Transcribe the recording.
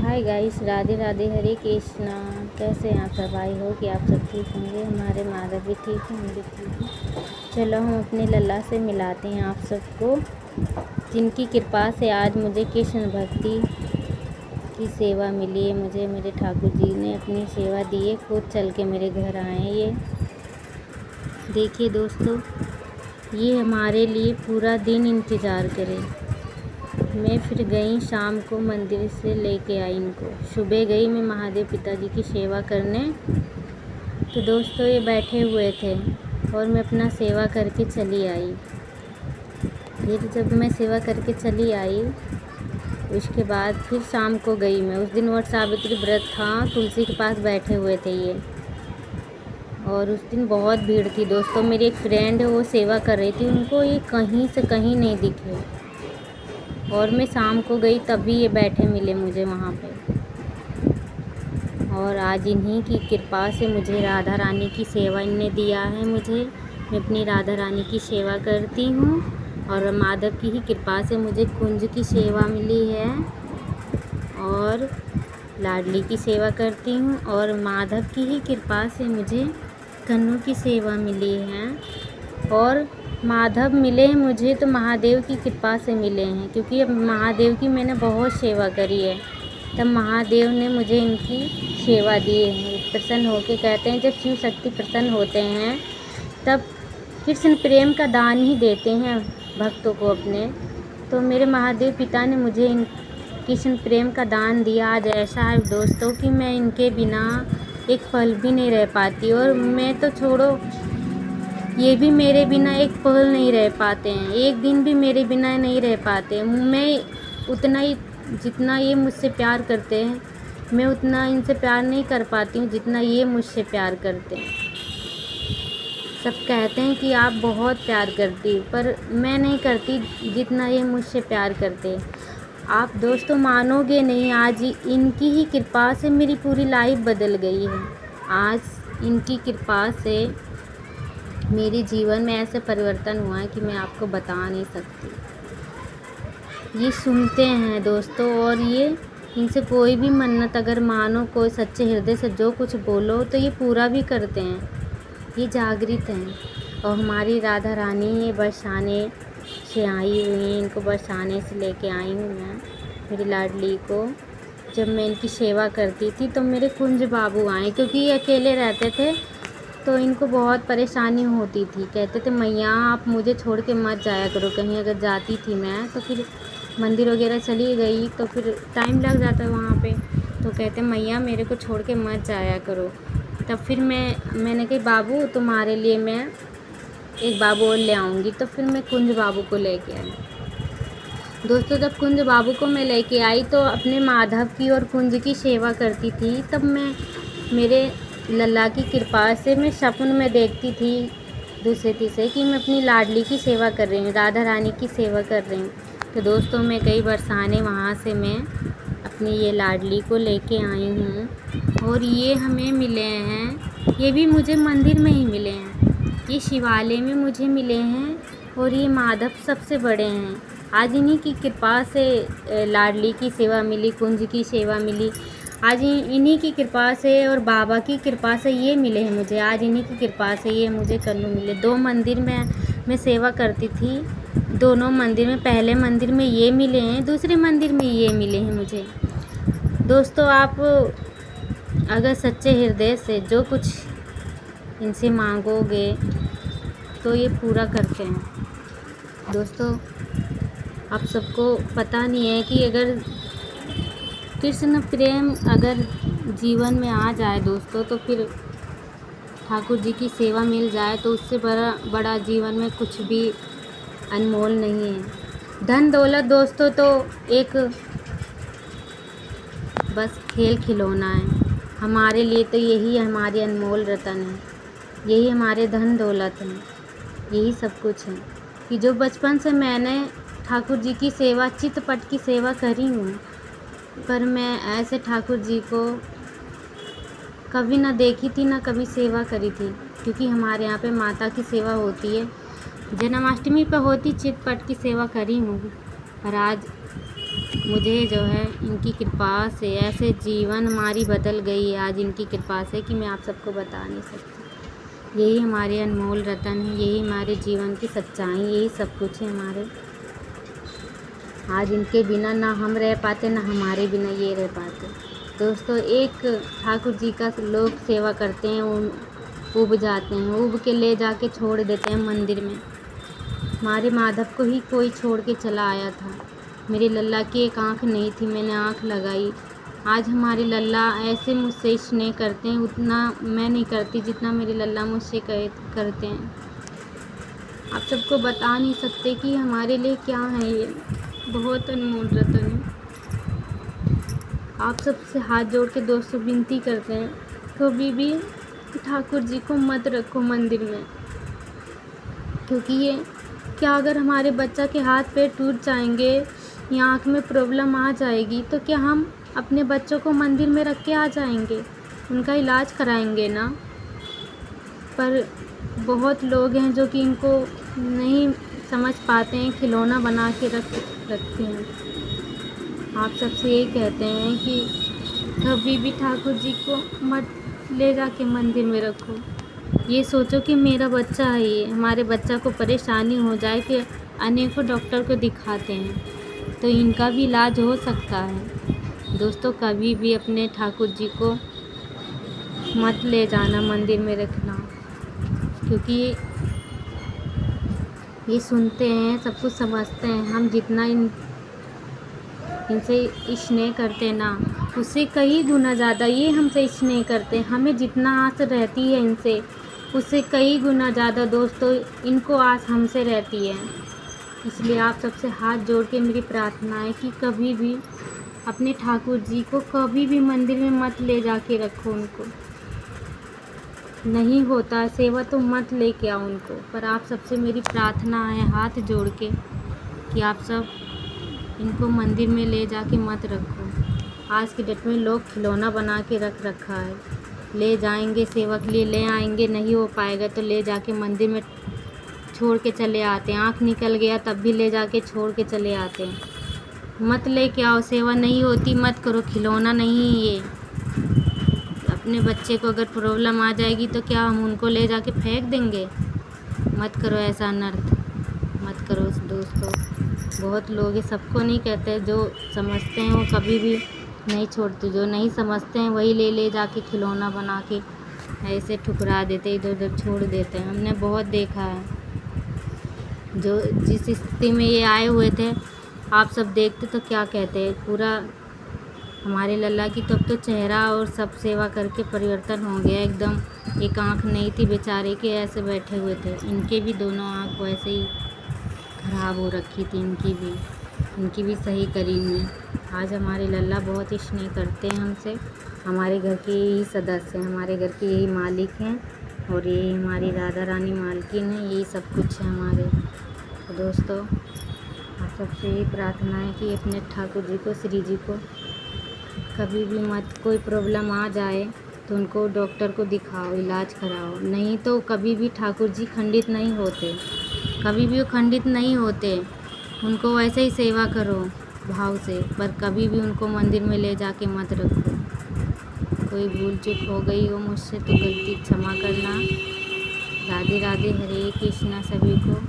Hi guys, Radhe Radhe, हरे कृष्णा। कैसे हैं आप सब? आई हो कि आप सब ठीक होंगे। हमारे माधव भी ठीक हैं, हम भी ठीक हैं। चलो हम अपने लल्ला से मिलाते हैं आप सबको, जिनकी कृपा से आज मुझे कृष्ण भक्ति की सेवा मिली है। मुझे मेरे ठाकुर जी ने अपनी सेवा दी है, खुद चल के मेरे घर आए हैं। ये देखिए दोस्तों, ये हमारे लिए पूरा दिन इंतज़ार करें। मैं फिर गई शाम को मंदिर से लेके आई इनको। सुबह गई मैं महादेव पिताजी की सेवा करने। तो दोस्तों ये बैठे हुए थे और मैं अपना सेवा करके चली आई। फिर जब मैं सेवा करके चली आई, उसके बाद फिर शाम को गई मैं। उस दिन वट सावित्री व्रत था, तुलसी के पास बैठे हुए थे ये। और उस दिन बहुत भीड़ थी दोस्तों। मेरी एक फ्रेंड है, वो सेवा कर रही थी, उनको ये कहीं से कहीं नहीं दिखे। और मैं शाम को गई तभी ये बैठे मिले मुझे वहाँ पे। और आज इन्हीं की कृपा से मुझे राधा रानी की सेवा इनने दिया है मुझे। मैं अपनी राधा रानी की सेवा करती हूँ और माधव की ही कृपा से मुझे कुंज की सेवा मिली है और लाडली की सेवा करती हूँ। और माधव की ही कृपा से मुझे कन्नू की सेवा मिली है। और माधव मिले मुझे तो महादेव की कृपा से मिले हैं, क्योंकि अब महादेव की मैंने बहुत सेवा करी है, तब महादेव ने मुझे इनकी सेवा दी है। प्रसन्न होकर कहते हैं, जब शिव शक्ति प्रसन्न होते हैं तब कृष्ण प्रेम का दान ही देते हैं भक्तों को अपने। तो मेरे महादेव पिता ने मुझे इन कृष्ण प्रेम का दान दिया। आज ऐसा है दोस्तों कि मैं इनके बिना एक पल भी नहीं रह पाती। और मैं तो छोड़ो, ये भी मेरे बिना एक पल नहीं रह पाते हैं, एक दिन भी मेरे बिना नहीं रह पाते। मैं उतना ही, जितना ये मुझसे प्यार करते हैं, मैं उतना इनसे प्यार नहीं कर पाती हूँ जितना ये मुझसे प्यार करते हैं। सब कहते हैं कि आप बहुत प्यार करती, पर मैं नहीं करती जितना ये मुझसे प्यार करते हैं। आप दोस्तों मानोगे नहीं, आज इनकी ही कृपा से मेरी पूरी लाइफ बदल गई है। आज इनकी कृपा से मेरे जीवन में ऐसे परिवर्तन हुआ है कि मैं आपको बता नहीं सकती। ये सुनते हैं दोस्तों, और ये इनसे कोई भी मन्नत अगर मानो, कोई सच्चे हृदय से जो कुछ बोलो, तो ये पूरा भी करते हैं। ये जागृत हैं। और हमारी राधा रानी ये बरसाने से आई हुई हैं, इनको बरसाने से लेके आई हूँ मैं, मेरी लाडली को। जब मैं इनकी सेवा करती थी तो मेरे कुंज बाबू आए, क्योंकि ये अकेले रहते थे तो इनको बहुत परेशानी होती थी। कहते थे, मैया आप मुझे छोड़ के मत जाया करो कहीं। अगर जाती थी मैं तो फिर मंदिर वगैरह चली गई तो फिर टाइम लग जाता है वहाँ पे। तो कहते, मैया मेरे को छोड़ के मत जाया करो। तब फिर मैंने कही, बाबू तुम्हारे लिए मैं एक बाबू और ले आऊँगी। तो फिर मैं कुंज बाबू को लेके आई दोस्तों। जब कुंज बाबू को मैं लेके आई तो अपने माधव की और कुंज की सेवा करती थी। तब मैं, मेरे लल्ला की कृपा से मैं सपन में देखती थी दूसरे तीसरे कि मैं अपनी लाडली की सेवा कर रही हूँ, राधा रानी की सेवा कर रही हूँ। तो दोस्तों मैं कई बरसाने वहाँ से मैं अपनी ये लाडली को लेके आई हूँ। और ये हमें मिले हैं, ये भी मुझे मंदिर में ही मिले हैं, ये शिवालय में मुझे मिले हैं। और ये माधव सबसे बड़े हैं। आज इन्हीं की कृपा से लाडली की सेवा मिली, कुंज की सेवा मिली। आज इन्हीं की कृपा से और बाबा की कृपा से ये मिले हैं मुझे। आज इन्हीं की कृपा से ये मुझे कन्नू मिले। 2 मंदिर में मैं सेवा करती थी, दोनों मंदिर में, पहले मंदिर में ये मिले हैं, दूसरे मंदिर में ये मिले हैं मुझे। दोस्तों आप अगर सच्चे हृदय से जो कुछ इनसे मांगोगे तो ये पूरा करते हैं। दोस्तों आप सबको पता नहीं है कि अगर कृष्ण प्रेम अगर जीवन में आ जाए दोस्तों, तो फिर ठाकुर जी की सेवा मिल जाए तो उससे बड़ा जीवन में कुछ भी अनमोल नहीं है। धन दौलत दोस्तों तो एक बस खेल खिलौना है। हमारे लिए तो यही हमारी अनमोल रतन है, यही हमारे धन दौलत हैं, यही सब कुछ है। कि जो बचपन से मैंने ठाकुर जी की सेवा, चित्तपट की सेवा करी हूँ, पर मैं ऐसे ठाकुर जी को कभी ना देखी थी, ना कभी सेवा करी थी। क्योंकि हमारे यहाँ पे माता की सेवा होती है, जन्माष्टमी पे होती, चित्तपट की सेवा करी हूँ, पर आज मुझे जो है इनकी कृपा से ऐसे जीवन हमारी बदल गई है आज इनकी कृपा से कि मैं आप सबको बता नहीं सकती। यही हमारे अनमोल रतन है, यही हमारे जीवन की सच्चाई, यही सब कुछ है हमारे। आज इनके बिना ना हम रह पाते, ना हमारे बिना ये रह पाते। दोस्तों, एक ठाकुर जी का लोग सेवा करते हैं, उब जाते हैं, उब के ले जाके छोड़ देते हैं मंदिर में। हमारे माधव को ही कोई छोड़ के चला आया था। मेरे लल्ला की एक आँख नहीं थी, मैंने आँख लगाई। आज हमारे लल्ला ऐसे मुझसे स्नेह करते हैं, उतना मैं नहीं करती जितना मेरे लल्ला मुझसे करते हैं। आप सबको बता नहीं सकते कि हमारे लिए क्या है ये, बहुत अनमोल रतन है। आप सबसे हाथ जोड़ के दोस्तों विनती करते हैं, कभी भी ठाकुर जी को मत रखो मंदिर में, क्योंकि ये क्या अगर हमारे बच्चा के हाथ पैर टूट जाएंगे या आँख में प्रॉब्लम आ जाएगी तो क्या हम अपने बच्चों को मंदिर में रख के आ जाएंगे, उनका इलाज कराएंगे ना। पर बहुत लोग हैं जो कि इनको नहीं समझ पाते हैं, खिलौना बना के रखते हैं। आप सबसे ये कहते हैं कि कभी भी ठाकुर जी को मत ले जाके मंदिर में रखो। ये सोचो कि मेरा बच्चा है, ये हमारे बच्चा को परेशानी हो जाए कि अनेकों डॉक्टर को दिखाते हैं तो इनका भी इलाज हो सकता है। दोस्तों, कभी भी अपने ठाकुर जी को मत ले जाना मंदिर में रखना, क्योंकि ये सुनते हैं, सब कुछ समझते हैं। हम जितना इनसे स्नेह करते हैं ना, उससे कई गुना ज़्यादा ये हमसे स्नेह करते हैं। हमें जितना आस रहती है इनसे, उससे कई गुना ज़्यादा दोस्तों इनको आस हमसे रहती है। इसलिए आप सबसे हाथ जोड़ के मेरी प्रार्थना है कि कभी भी अपने ठाकुर जी को कभी भी मंदिर में मत ले जाके रखो। उनको नहीं होता सेवा तो मत लेके आओ उनको। पर आप सबसे मेरी प्रार्थना है हाथ जोड़ के कि आप सब इनको मंदिर में ले जाके मत रखो। आज की डेट में लोग खिलौना बना के रख रखा है, ले जाएंगे सेवा के लिए, ले आएंगे, नहीं हो पाएगा तो ले जाके मंदिर में छोड़ के चले आते हैं। आँख निकल गया तब भी ले जाके छोड़ के चले आते हैं। मत लेके आओ, सेवा नहीं होती मत करो, खिलौना नहीं ये। अपने बच्चे को अगर प्रॉब्लम आ जाएगी तो क्या हम उनको ले जाके फेंक देंगे? मत करो ऐसा अनर्थ, मत करो दोस्तों। बहुत लोग ये सबको नहीं कहते, जो समझते हैं वो कभी भी नहीं छोड़ते, जो नहीं समझते हैं वही ले जाके खिलौना बना के ऐसे ठुकरा देते, इधर उधर छोड़ देते हैं। हमने बहुत देखा है, जो जिस स्थिति में ये आए हुए थे आप सब देखते तो क्या कहते हैं। पूरा हमारे लल्ला की तब तो चेहरा और सब सेवा करके परिवर्तन हो गया एकदम। एक आँख नहीं थी बेचारे के, ऐसे बैठे हुए थे। इनके भी दोनों आँख वैसे ही खराब हो रखी थी, इनकी भी सही करी में। आज हमारे लल्ला बहुत स्नेह करते हैं हमसे। हमारे घर के यही सदस्य हैं, हमारे घर के यही मालिक हैं और ये हमारी राधा रानी मालकिन है, यही सब कुछ है हमारे। तो दोस्तों, आप सबसे यही प्रार्थना है कि अपने ठाकुर जी को, श्री जी को कभी भी मत, कोई प्रॉब्लम आ जाए तो उनको डॉक्टर को दिखाओ, इलाज कराओ। नहीं तो कभी भी ठाकुर जी खंडित नहीं होते, कभी भी वो खंडित नहीं होते। उनको वैसे ही सेवा करो भाव से, पर कभी भी उनको मंदिर में ले जाके मत रखो। कोई भूल चूक हो गई हो मुझसे तो गलती क्षमा करना। राधे राधे, हरे कृष्णा सभी को।